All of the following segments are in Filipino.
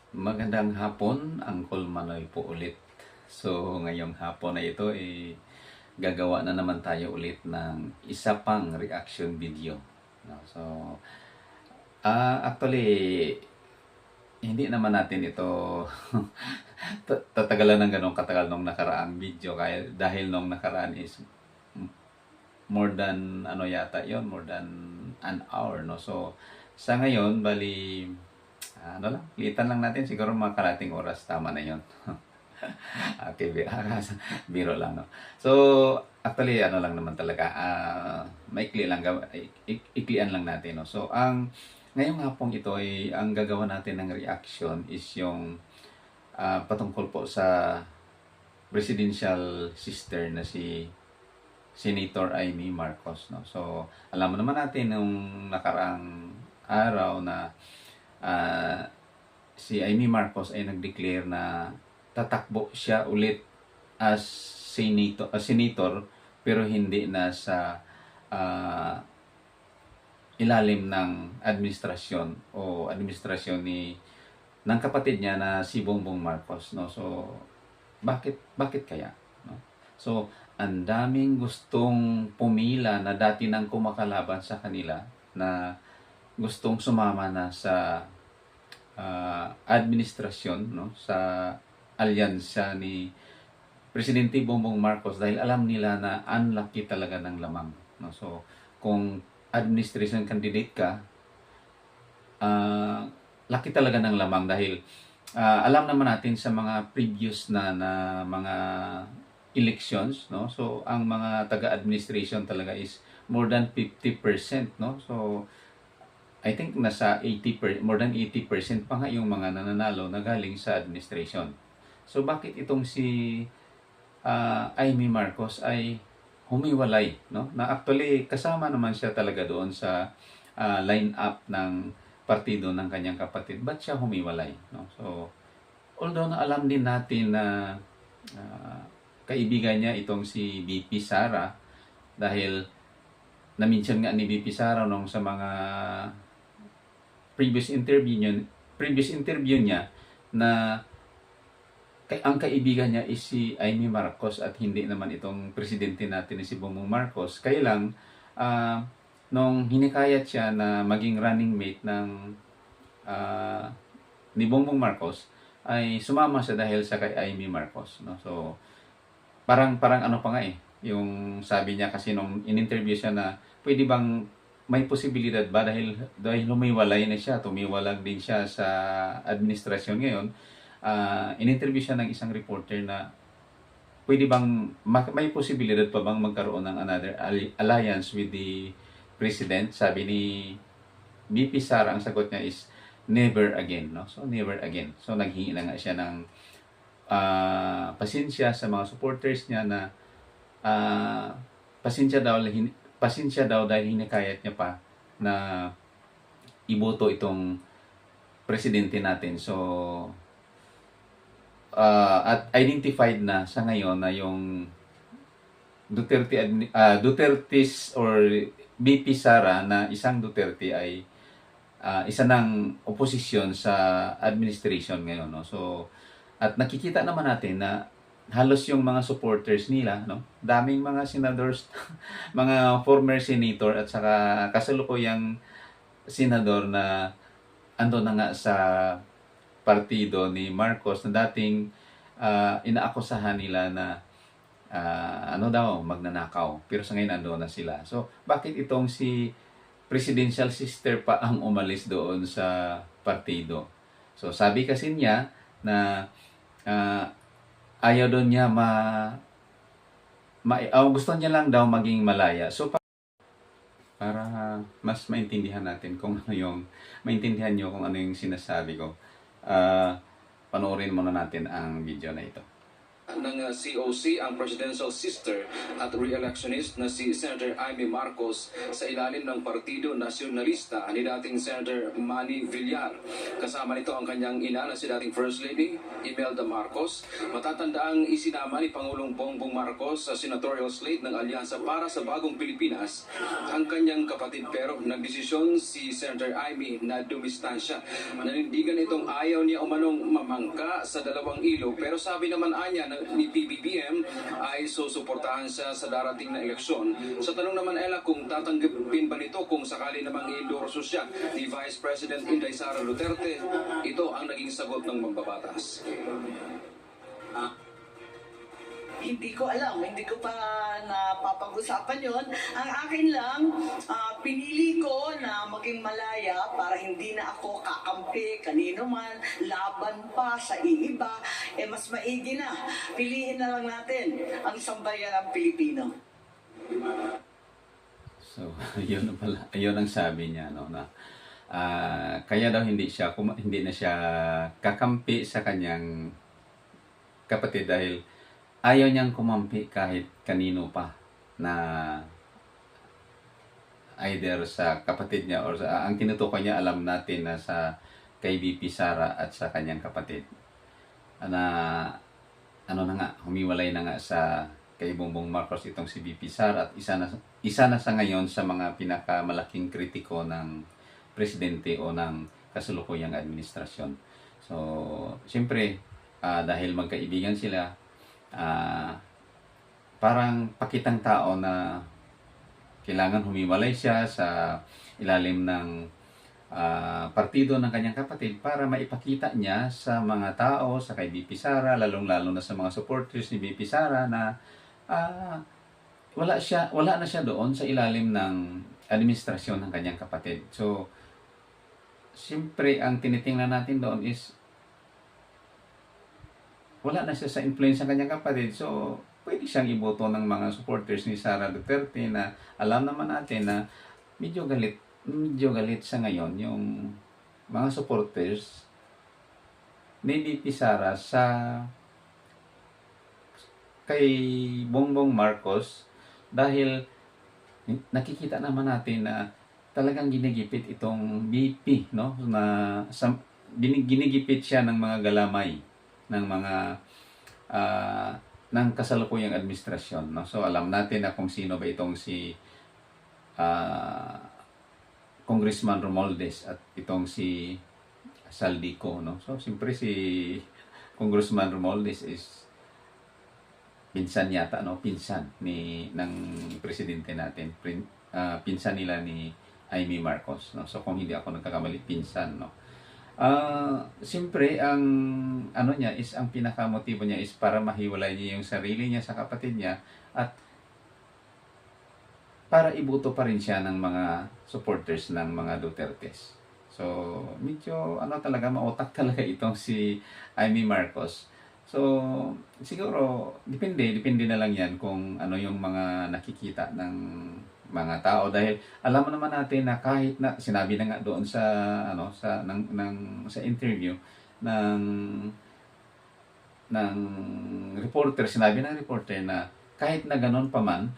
Magandang hapon, Uncle Manoy po ulit. So, ngayong hapon na ito, gagawa na naman tayo ulit ng isa pang reaction video. No? So, actually, hindi naman natin ito tatagalan ng ganong katagal nung nakaraang video. Kaya, dahil nung nakaraan is more than, ano yata yon more than an hour. No? So, sa ngayon, bali, ano lang, litan lang natin, siguro mga kalating oras, tama na yon. Okay, biro lang, no? So, actually, ano lang naman talaga, maikli lang, iklian lang natin, no? So, ngayong hapong ito ay, ang gagawa natin ng reaction is yung patungkol po sa presidential sister na si Senator Amy Marcos, no? So, alam mo naman natin nung nakaraang araw na ah, si Amy Marcos ay nag-declare na tatakbo siya ulit as senator, pero hindi na sa ah, ilalim ng administrasyon o administrasyon ng kapatid niya na si Bongbong Marcos, no? So bakit kaya, no? So ang daming gustong pumila na dati nang kumakalaban sa kanila, na gustong sumama na sa administrasyon, no, sa alyansa ni Presidente Bongbong Marcos, dahil alam nila na unlucky talaga ng lamang, no? So kung administration candidate ka, laki talaga ng lamang, dahil alam naman natin sa mga previous na mga elections, no? So ang mga taga-administration talaga is more than 50%, no? So I think nasa more than 80% pa nga yung mga nananalo na galing sa administration. So bakit itong si Amy Marcos ay humiwalay, no? Na actually kasama naman siya talaga doon sa line-up ng partido ng kanyang kapatid. Ba't siya humiwalay, no? So although na alam din natin na kaibigan niya itong si VP Sara, dahil na-mention nga ni VP Sara nung sa mga previous interview niya na ang kaibigan niya is si Amy Marcos at hindi naman itong presidente natin si Bongbong Marcos. Kaya lang, nung hinikayat siya na maging running mate ng ni Bongbong Marcos, ay sumama siya dahil sa kay Amy Marcos, no? So parang ano pa nga yung sabi niya kasi nung in-interview siya na pwede bang may posibilidad ba, dahil humiwalay na siya, tumiwalag din siya sa administrasyon ngayon. In-interview siya ng isang reporter na pwede bang may posibilidad pa bang magkaroon ng another alliance with the president. Sabi ni BP Sara, ang sagot niya is never again, no? So never again. So naghingi na nga siya ng pasensya sa mga supporters niya na pasensya daw dahil hinikayat niya pa na iboto itong presidente natin. So at identified na sa ngayon na yung Duterte's or BP Sara na isang Duterte ay isa ng oposisyon sa administration ngayon, no? So at nakikita naman natin na halos yung mga supporters nila, no? Daming mga senators, mga former senator at saka kasalukuyang senador na ando na nga sa partido ni Marcos, na dating inaakusahan nila na ano daw, magnanakaw. Pero sa ngayon ando na sila. So bakit itong si presidential sister pa ang umalis doon sa partido? So sabi kasi niya na ayaw doon niya gusto niya lang daw maging malaya. So para mas maintindihan natin kung ano yung maintindihan niyo kung ano yung sinasabi ko, panoorin muna natin ang video na ito. ng COC ang presidential sister at re-electionist na si Senator Amy Marcos sa ilalim ng Partido Nacionalista ni dating Senator Manny Villar. Kasama nito ang kanyang ina na si dating First Lady Imelda Marcos. Matatandaang isinama ni Pangulong Bongbong Marcos sa senatorial slate ng Alyansa para sa Bagong Pilipinas ang kanyang kapatid, pero nagdesisyon si Senator Amy na dumistansya. Nanindigan itong ayaw niya umanong mamangka sa dalawang ilog, pero sabi naman anya ni PBBM ay susuportahan siya sa darating na eleksyon. Sa tanong naman Ella kung tatanggapin ba nito kung sakali namang i-endorso siya ni Vice President Inday Sara Duterte, ito ang naging sagot ng mambabatas. Hindi ko alam, hindi ko pa napapag-usapan yon. Ang akin lang, pinili ko na maging malaya para hindi na ako kakampi kanino man, laban pa sa iiba. Mas maigi na. Piliin na lang natin ang sambayan ng Pilipino. So, yun na pala, yun ang sabi niya, no, na kaya daw hindi na siya kakampi sa kanyang kapatid dahil ayaw niyang kumampi kahit kanino pa na either sa kapatid niya or ang tinutukoy niya, alam natin na sa kay VP Sara at sa kanyang kapatid na ano na nga, humiwalay na nga sa kay Bongbong Marcos itong si VP Sara at isa na sa ngayon sa mga pinakamalaking kritiko ng presidente o ng kasalukuyang administrasyon. So, siyempre, dahil magkaibigan sila, parang pakitang tao na kailangan humiwalay siya sa ilalim ng partido ng kanyang kapatid para maipakita niya sa mga tao, sa kay VP Sara, lalong-lalo na sa mga supporters ni VP Sara na wala na siya doon sa ilalim ng administrasyon ng kanyang kapatid. So, siyempre, ang tinitingnan natin doon is wala na siya sa influence ng kanyang kapatid. So, pwede siyang iboto ng mga supporters ni Sara Duterte na alam naman natin na medyo galit sa ngayon yung mga supporters ni VP Sara sa kay Bongbong Marcos dahil nakikita naman natin na talagang ginigipit itong VP, no, na ginigipit siya ng mga galamay ng mga ng kasalukuyang administrasyon, no. So alam natin na kung sino ba itong si Congressman Romualdez at itong si Saldico, no. So siyempre si Congressman Romualdez is pinsan yata, no, pinsan ng presidente natin, pinsan nila ni Amy Marcos, no. So kung hindi ako nagkakamali, pinsan, no. Siyempre, ang ano niya is, ang pinakamotibo niya is para mahiwalay niya yung sarili niya sa kapatid niya at para ibuto pa rin siya ng mga supporters ng mga Dutertes. So, medyo talaga, mautak talaga itong si Amy Marcos. So, siguro, depende na lang yan kung ano yung mga nakikita ng mga tao dahil alam mo naman natin na kahit na sinabi na nga doon sa sa interview ng reporter, sinabi ng reporter na kahit na ganoon pa man,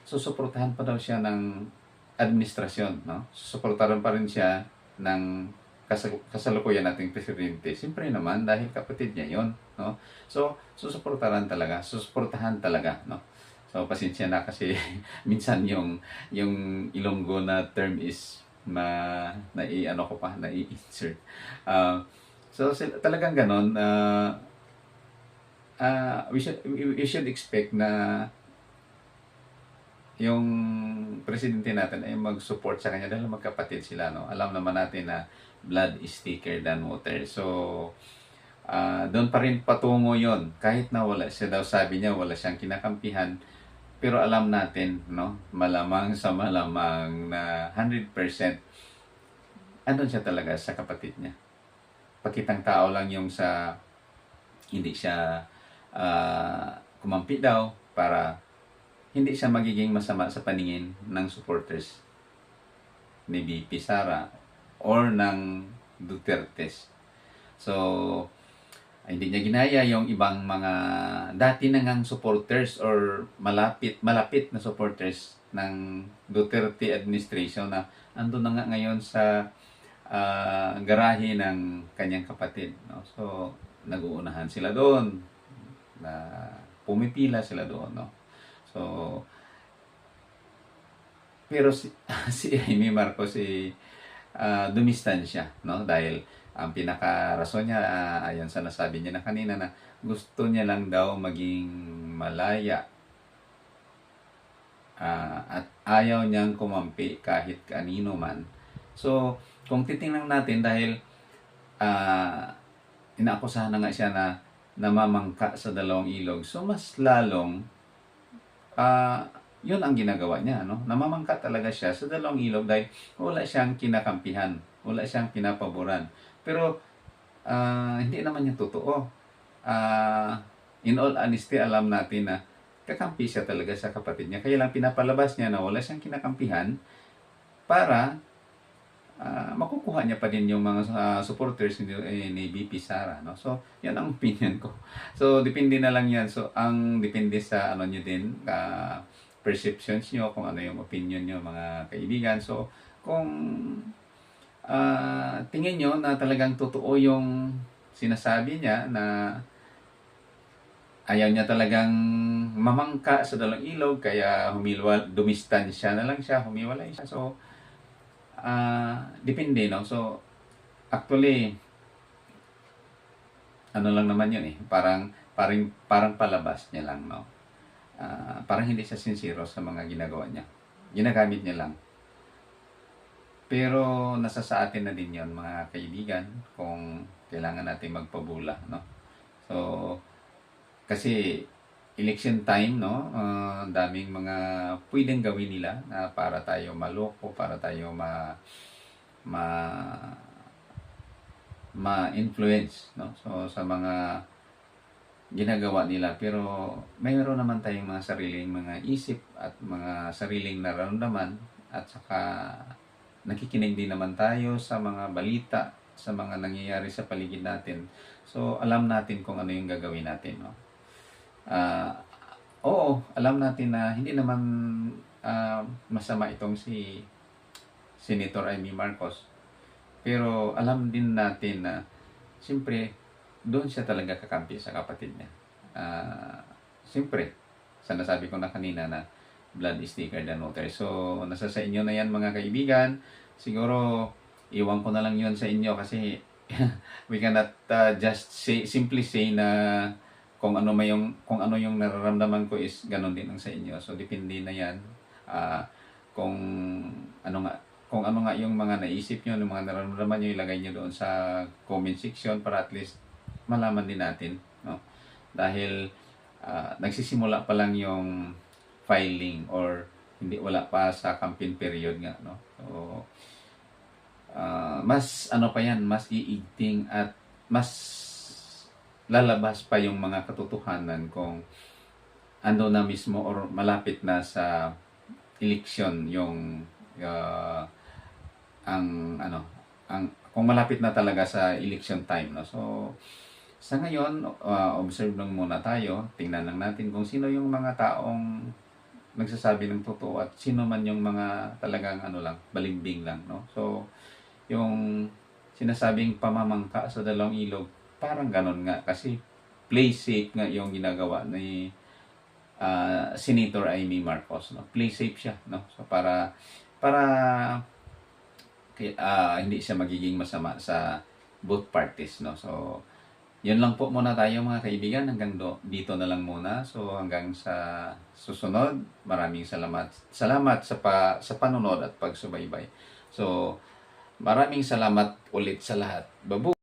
susuportahan pa daw siya ng administrasyon, no? Susuportahan pa rin siya ng kasalukuyan nating presidente. Siyempre naman dahil kapatid niya 'yon, no? So susuportahan talaga, no? So, pasensya na kasi minsan yung Ilonggo na term is nai-insert. So, talagang ganon. We should expect na yung presidente natin ay mag-support sa kanya dahil magkapatid sila, no? Alam naman natin na blood is thicker than water. So, doon pa rin patungo yon kahit na wala siya daw, sabi niya wala siyang kinakampihan, pero alam natin, no, malamang na 100% andun siya talaga sa kapatid niya. Pakitang tao lang yung sa hindi siya kumampi daw para hindi siya magiging masama sa paningin ng supporters ni VP Sara or ng Dutertes. So, hindi niya ginaya yung ibang mga dati na ngang supporters or malapit na supporters ng Duterte administration na ando na nga ngayon sa garahe ng kanyang kapatid, no? So nag-uunahan sila doon, na pumipila sila doon, no? So pero si Amy Marcos dumistansya, no? Dahil ang pinaka-rason niya, ayon sa nasabi niya na kanina, na gusto niya lang daw maging malaya, at ayaw niyang kumampi kahit kanino man. So, kung titingnan natin, dahil inaakusahan na nga siya na namamangka sa dalawang ilog, so mas lalong yun ang ginagawa niya, no? Namamangka talaga siya sa dalawang ilog dahil wala siyang kinakampihan, wala siyang pinapaboran. Pero hindi naman yung totoo. In all honesty, alam natin na kakampi siya talaga sa kapatid niya. Kaya lang pinapalabas niya na wala siyang kinakampihan para makukuha niya pa din yung mga supporters ni BP Sara, no? So, yan ang opinion ko. So, depende na lang yan. So, ang depende sa ano niyo din, perceptions niyo, kung ano yung opinion niyo, mga kaibigan. So, kung tingin nyo na talagang totoo yung sinasabi niya na ayaw niya talagang mamangka sa dalawang ilog, kaya dumistansya na lang siya, humiwalay siya. So, depende, no? So, actually, ano lang naman yun eh, parang palabas niya lang, no? Parang hindi siya sincero sa mga ginagawa niya. Ginagamit niya lang. Pero nasa sa atin na din yon, mga kaibigan, kung kailangan natin magpabula, no? So, kasi election time, no? Daming mga pwedeng gawin nila na para tayo maloko, para tayo ma-influence, no? So, sa mga ginagawa nila. Pero mayroon naman tayong mga sariling mga isip at mga sariling nararamdaman, at saka nakikinig din naman tayo sa mga balita, sa mga nangyayari sa paligid natin. So, alam natin kung ano yung gagawin natin, no? Oo, alam natin na hindi naman masama itong si Senator Amy Marcos. Pero alam din natin na siyempre, doon siya talaga kakampi sa kapatid niya. Siyempre, sa nasabi ko na kanina na blood is thicker than water. So, nasa sa inyo na yan, mga kaibigan. Siguro, iwan ko na lang yun sa inyo kasi we cannot just simply say na kung ano yung nararamdaman ko is ganun din ang sa inyo. So, depende na yan. Kung ano nga yung mga naisip nyo, yung mga nararamdaman nyo, ilagay nyo doon sa comment section para at least malaman din natin, no? Dahil nagsisimula pa lang yung filing, or wala pa sa campaign period nga, no? So, mas ano pa yan, mas iigting at mas lalabas pa yung mga katotohanan kung ano na mismo or malapit na sa election yung kung malapit na talaga sa election time, no? So, sa ngayon, observe lang muna tayo, tingnan lang natin kung sino yung mga taong nagsasabi ng totoo at sino man yung mga talagang balimbing lang, no? So, yung sinasabing pamamangka sa dalawang ilog, parang ganon nga kasi play safe nga yung ginagawa ni Senator Amy Marcos, no? Play safe siya, no? So, para hindi siya magiging masama sa both parties, no? So, yun lang po muna tayo, mga kaibigan, hanggang dito na lang muna. So, hanggang sa susunod, maraming salamat sa panonood at pagsubaybay. So, maraming salamat ulit sa lahat. Babu!